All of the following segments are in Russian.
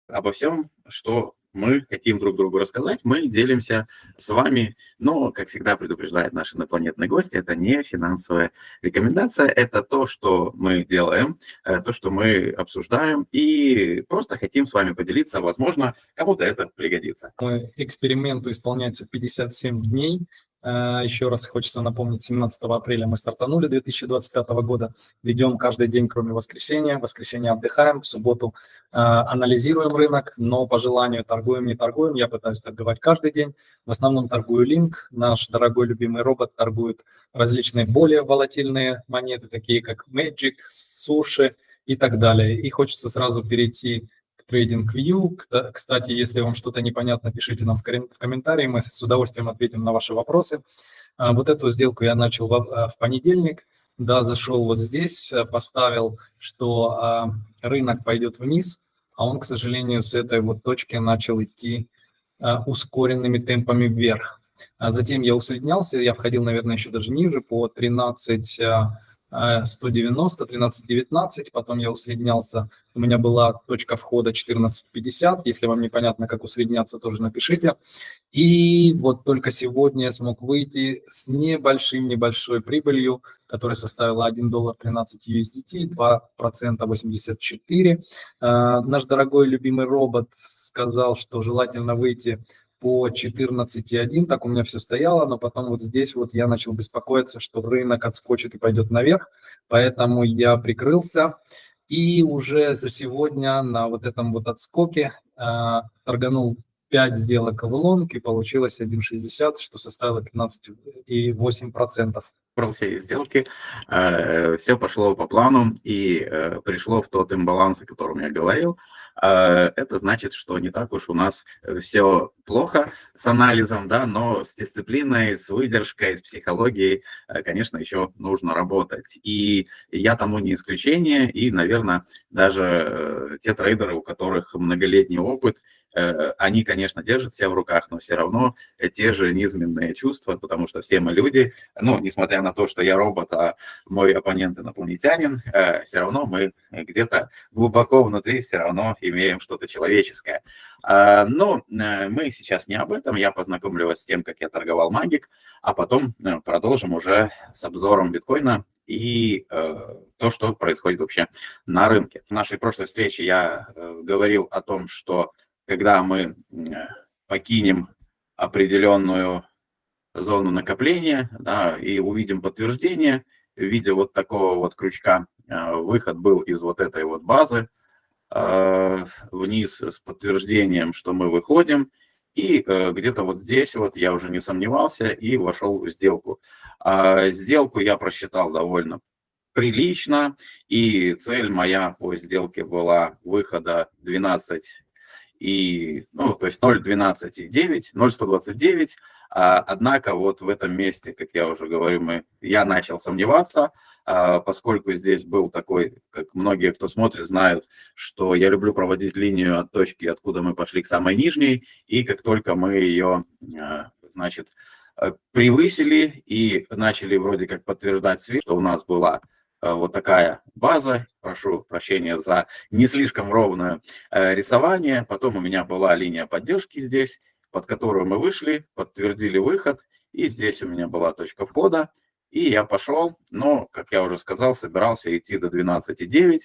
Обо всем, что мы хотим друг другу рассказать, мы делимся с вами. Но, как всегда предупреждает наш инопланетный гость, это не финансовая рекомендация, это то, что мы делаем, то, что мы обсуждаем, и просто хотим с вами поделиться. Возможно, кому-то это пригодится. Эксперименту исполняется 57 дней. Еще раз хочется напомнить, 17 апреля мы стартанули 2025 года. Ведем каждый день, кроме воскресенья. В воскресенье отдыхаем, в субботу анализируем рынок, но по желанию торгуем, не торгуем. Я пытаюсь торговать каждый день. В основном торгую Link. Наш дорогой любимый робот торгует различные более волатильные монеты, такие как Magic, Sushi и так далее. И хочется сразу перейти TradingView. Кстати, если вам что-то непонятно, пишите нам в комментарии, мы с удовольствием ответим на ваши вопросы. Вот эту сделку я начал в понедельник, да, зашел вот здесь, поставил, что рынок пойдет вниз, а он, к сожалению, с этой вот точки начал идти ускоренными темпами вверх. Затем я усреднялся, я входил, наверное, еще даже ниже, по 13 190, 13.19, потом я усреднялся, у меня была точка входа 14.50, если вам непонятно, как усредняться, тоже напишите. И вот только сегодня я смог выйти с небольшой прибылью, которая составила $1.13 USDT, 2% 84. Наш дорогой любимый робот сказал, что желательно выйти по 14.1, так у меня все стояло, но потом вот здесь вот я начал беспокоиться, что рынок отскочит и пойдет наверх, поэтому я прикрылся. И уже за сегодня на вот этом вот отскоке торганул 5 сделок в лонг, и получилось 1.60, что составило 15,8%. Все сделки, все пошло по плану и пришло в тот имбаланс, о котором я говорил. Это значит, что не так уж у нас все плохо с анализом, да, но с дисциплиной, с выдержкой, с психологией, конечно, еще нужно работать. И я тому не исключение, и, наверное, даже те трейдеры, у которых многолетний опыт, они, конечно, держат себя в руках, но все равно те же низменные чувства, потому что все мы люди, ну, несмотря на то, что я робот, а мой оппонент инопланетянин, все равно мы где-то глубоко внутри все равно имеем что-то человеческое. Но мы сейчас не об этом, я познакомлю вас с тем, как я торговал Magic, а потом продолжим уже с обзором биткоина и то, что происходит вообще на рынке. В нашей прошлой встрече я говорил о том, что когда мы покинем определенную зону накопления, да, и увидим подтверждение в виде вот такого вот крючка, выход был из вот этой вот базы вниз с подтверждением, что мы выходим, и где-то вот здесь вот я уже не сомневался и вошел в сделку. Сделку я просчитал довольно прилично, и цель моя по сделке была выхода 12 и, ну, то есть 0.12,9, 0.129, однако вот в этом месте, как я уже говорю, я начал сомневаться, поскольку здесь был такой, как многие, кто смотрит, знают, что я люблю проводить линию от точки, откуда мы пошли к самой нижней, и как только мы ее, значит, превысили и начали вроде как подтверждать свет, что у нас была вот такая база, прошу прощения за не слишком ровное рисование, потом у меня была линия поддержки здесь, под которую мы вышли, подтвердили выход, и здесь у меня была точка входа, и я пошел, но, как я уже сказал, собирался идти до 12,9,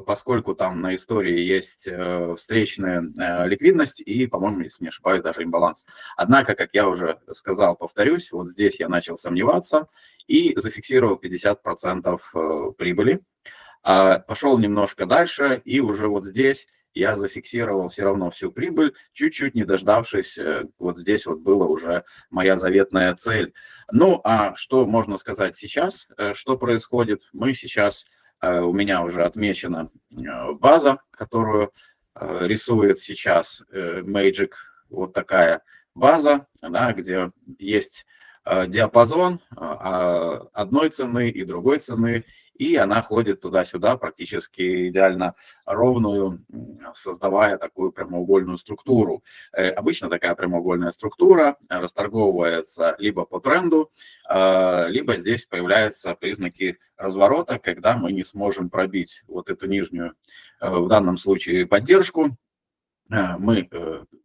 поскольку там на истории есть встречная ликвидность и, по-моему, если не ошибаюсь, даже имбаланс. Однако, как я уже сказал, повторюсь, вот здесь я начал сомневаться и зафиксировал 50% прибыли. Пошел немножко дальше, и уже вот здесь я зафиксировал все равно всю прибыль, чуть-чуть не дождавшись, вот здесь вот была уже моя заветная цель. Ну, а что можно сказать сейчас, что происходит? Мы сейчас, у меня уже отмечена база, которую рисует сейчас Magic, вот такая база, да, где есть диапазон одной цены и другой цены, и она ходит туда-сюда практически идеально ровную, создавая такую прямоугольную структуру. Обычно такая прямоугольная структура расторговывается либо по тренду, либо здесь появляются признаки разворота, когда мы не сможем пробить вот эту нижнюю, в данном случае, поддержку. Мы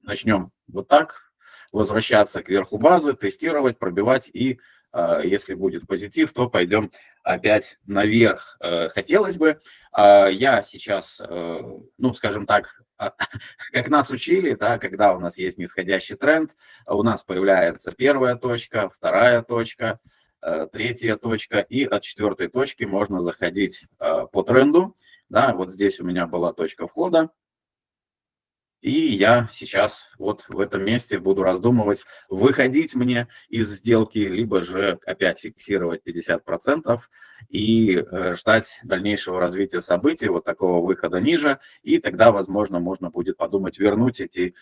начнем вот так возвращаться к верху базы, тестировать, пробивать, и если будет позитив, то пойдем опять наверх. Хотелось бы, я сейчас, ну, скажем так, как нас учили, да, когда у нас есть нисходящий тренд, у нас появляется первая точка, вторая точка, третья точка, и от четвертой точки можно заходить по тренду. Да, вот здесь у меня была точка входа, и я сейчас вот в этом месте буду раздумывать, выходить мне из сделки, либо же опять фиксировать 50% и ждать дальнейшего развития событий, вот такого выхода ниже, и тогда, возможно, можно будет подумать вернуть эти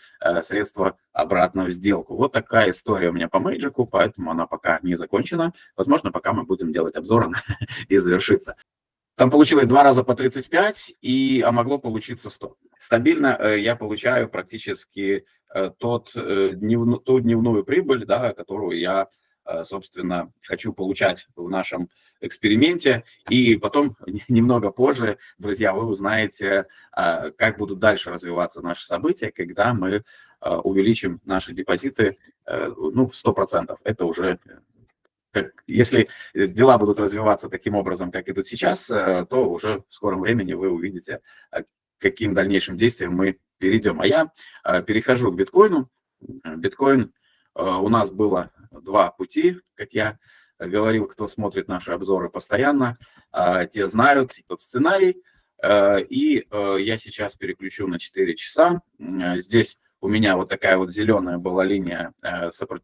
средства обратно в сделку. Вот такая история у меня по Magic, поэтому она пока не закончена. Возможно, пока мы будем делать обзор, она и завершится. Там получилось 2 раза по 35, а могло получиться 100. Стабильно я получаю практически ту дневную прибыль, да, которую я, собственно, хочу получать в нашем эксперименте. И потом, немного позже, друзья, вы узнаете, как будут дальше развиваться наши события, когда мы увеличим наши депозиты ну, в 100%. Это уже... Если дела будут развиваться таким образом, как идут сейчас, то уже в скором времени вы увидите, каким дальнейшим действиям мы перейдем. А я перехожу к биткоину. Биткоин, у нас было 2 пути, как я говорил, кто смотрит наши обзоры постоянно, те знают этот сценарий. И я сейчас переключу на 4 часа. Здесь у меня вот такая вот зеленая была линия,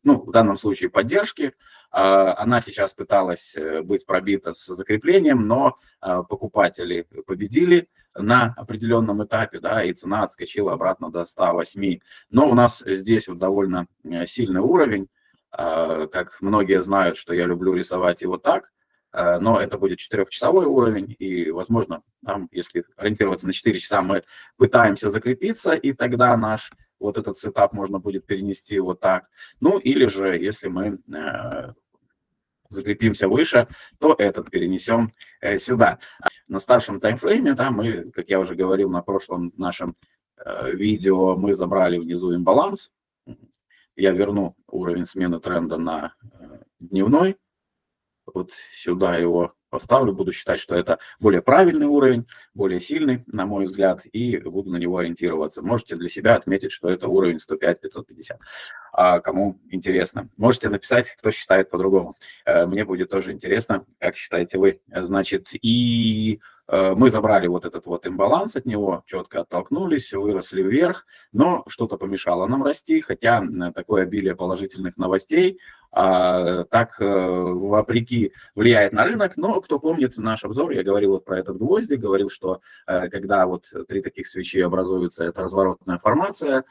ну, в данном случае поддержки. Она сейчас пыталась быть пробита с закреплением, но покупатели победили на определенном этапе, да, и цена отскочила обратно до 108. Но у нас здесь вот довольно сильный уровень. Как многие знают, что я люблю рисовать его так, но это будет 4-часовой уровень, и, возможно, там, если ориентироваться на 4 часа, мы пытаемся закрепиться, и тогда наш вот этот сетап можно будет перенести вот так. Ну, или же, если мы закрепимся выше, то этот перенесем сюда. На старшем таймфрейме, да, мы, как я уже говорил на прошлом нашем видео, мы забрали внизу имбаланс. Я верну уровень смены тренда на дневной. Вот сюда его поставлю, буду считать, что это более правильный уровень, более сильный, на мой взгляд, и буду на него ориентироваться. Можете для себя отметить, что это уровень 105-550. Кому интересно, можете написать, кто считает по-другому. Мне будет тоже интересно, как считаете вы. Значит, и мы забрали вот этот вот имбаланс от него, четко оттолкнулись, выросли вверх, но что-то помешало нам расти, хотя такое обилие положительных новостей так вопреки влияет на рынок. Но кто помнит наш обзор, я говорил вот про этот гвоздик, говорил, что когда вот 3 таких свечи образуются, это разворотная формация,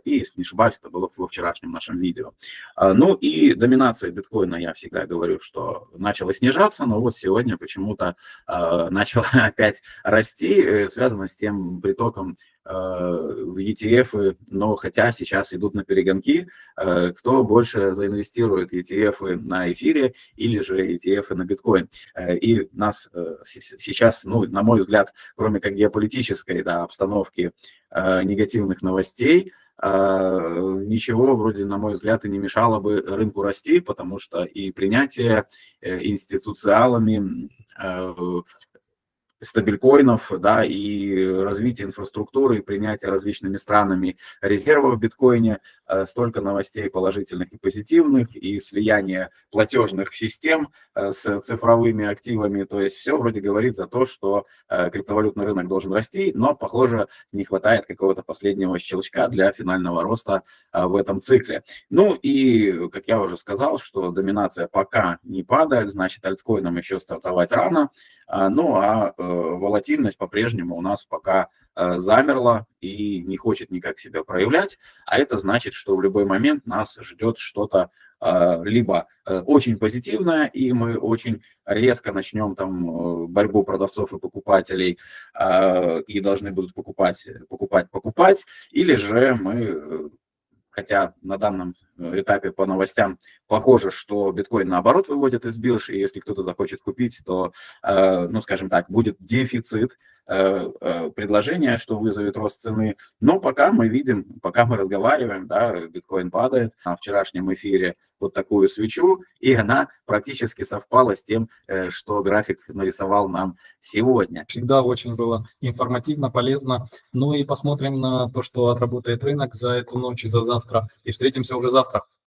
и, если не ошибаюсь, это было во вчерашнем нашем видео. Ну и доминация биткоина, я всегда говорю, что начала снижаться, но вот сегодня почему-то начала опять расти, связано с тем притоком в ETF, но хотя сейчас идут на перегонки, кто больше заинвестирует ETF на эфире или же ETF на биткоин. И нас сейчас, ну, на мой взгляд, кроме как геополитической, да, обстановки, негативных новостей, ничего вроде, на мой взгляд, и не мешало бы рынку расти, потому что и принятие институциалами стабилькоинов, да, и развитие инфраструктуры, и принятие различными странами резервов в биткоине, столько новостей положительных и позитивных, и слияние платежных систем с цифровыми активами, то есть все вроде говорит за то, что криптовалютный рынок должен расти, но, похоже, не хватает какого-то последнего щелчка для финального роста в этом цикле. Ну и, как я уже сказал, что доминация пока не падает, значит, альткоинам еще стартовать рано, ну а волатильность по-прежнему у нас пока замерла и не хочет никак себя проявлять, а это значит, что в любой момент нас ждет что-то либо очень позитивное, и мы очень резко начнем там борьбу продавцов и покупателей, и должны будут покупать, или же мы, хотя на данном этапе по новостям похоже, что биткоин наоборот выводит из биржи, и если кто-то захочет купить, то, ну, скажем так, будет дефицит предложения, что вызовет рост цены. Но пока мы видим, пока мы разговариваем, да, биткоин падает. На вчерашнем эфире вот такую свечу, и она практически совпала с тем, что график нарисовал нам сегодня. Всегда очень было информативно, полезно. Ну и посмотрим на то, что отработает рынок за эту ночь и за завтра. И встретимся уже завтра.